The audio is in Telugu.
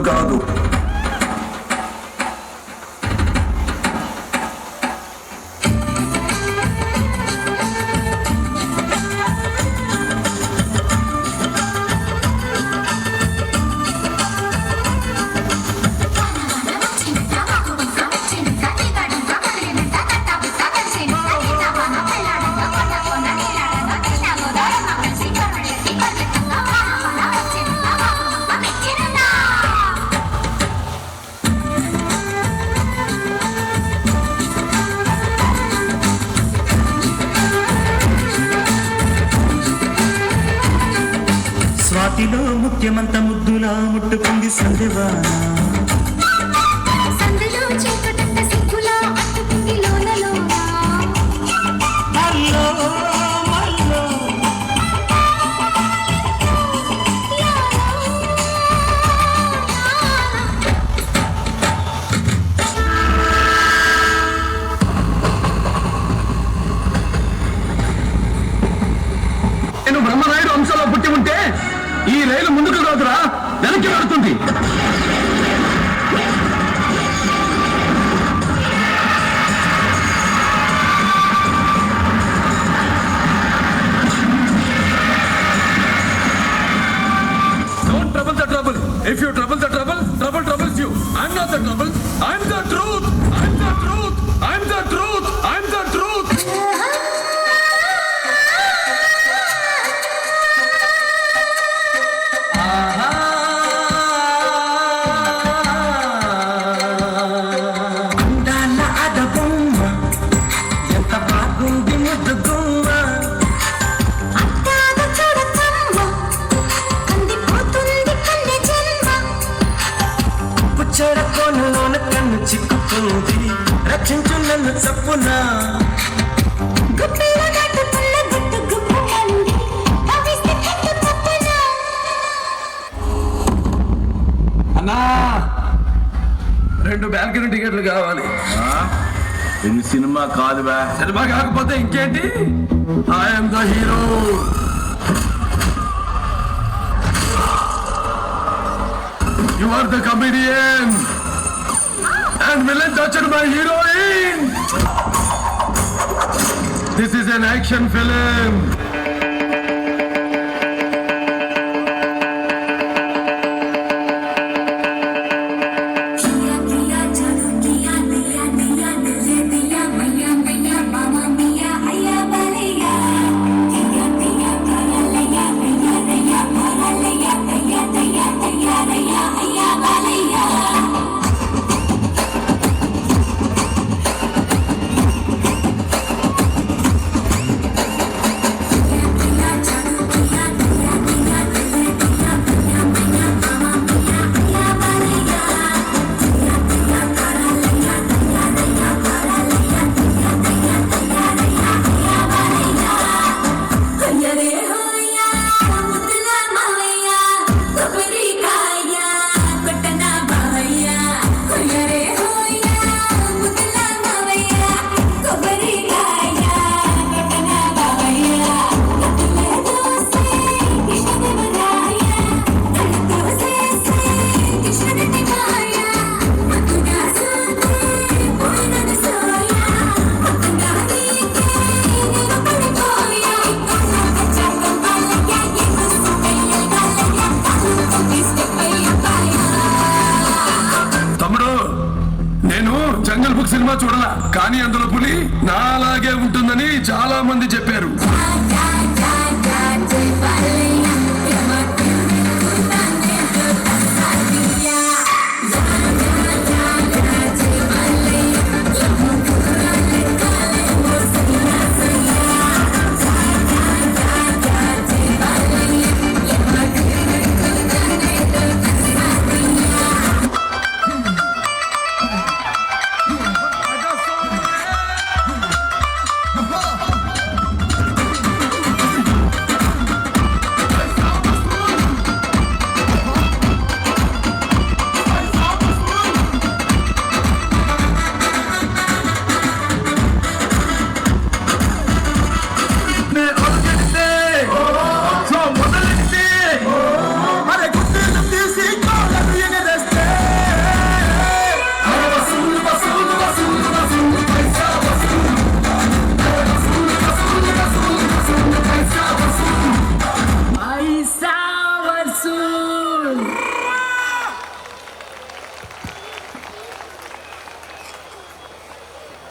కాదు. స్వాతిలో ముఖ్యమంత ముద్దులా ముట్టుకుంది సందేవాన. సందలో చీకటంత సిగ్గులా అట్టుకుంది లోనలోన. మల్లో మల్లో నేను బ్రహ్మనాయుడు వంశంలో పుట్టి ఉంటే ఈ రైలు ముందుకు కాదురా, వెనక్కి వెళుతుంది. Don't trouble the trouble. If you trouble the trouble, trouble troubles you. I'm not the trouble. I'm the truth. I'm the truth. I'm the truth. I'm the truth. అందాల అడబొమ్మ ఎంత బాగుంది ముద్దు గుమ్మ. అట్టాగ చూడకమ్మ కందిపోతుంది కన్నె జన్మ. పుచ్చడ కోనలోన కన్ను చిక్కుకుంది, రక్షించు నన్ను చప్పునా. గుప్పిలో నాటుకున్న గుట్టు గుప్పుమంది కవిస్తే కట్టు తప్పున. అన్నా 2 బాల్కనీ టికెట్లు కావాలి. ఇది సినిమా కాదు బా. సినిమా కాకపోతే ఇంకేంటి? I'm the hero. You are the comedian and villain touched my heroine. This is an action film. किया किया जादू किया दिया दिया दिले दिया मैया मैया मामा मिया हैया बलिया. किया किया करा लिया मैया मैया करा लिया दैया दैया दैया दैया हैया बलिया. किया जादू किया दिया दिया दिले दिया मैया मैया मामा मिया हैया बलिया. हयरे होया मुदला मावैया कोबरी काया पटना बावैया. हयरे होया मुदला मावैया कोबरी काया पटना बावैया. कतले दोसे कृष्ण देवराया कलतो से कृष्ण देवराया. मधुना सोते पूर्ण सोया मधुना नीके नीरो पड़कोया. बच्चा कंबालया ये मुझसे कहिया गालया ताहू किसके कहिया पाया. తమ్ముడు, నేను జంగల్ బుక్ సినిమా చూడలా, కానీ అందులో పులి నాలాగే ఉంటుందని చాలా మంది చెప్పారు.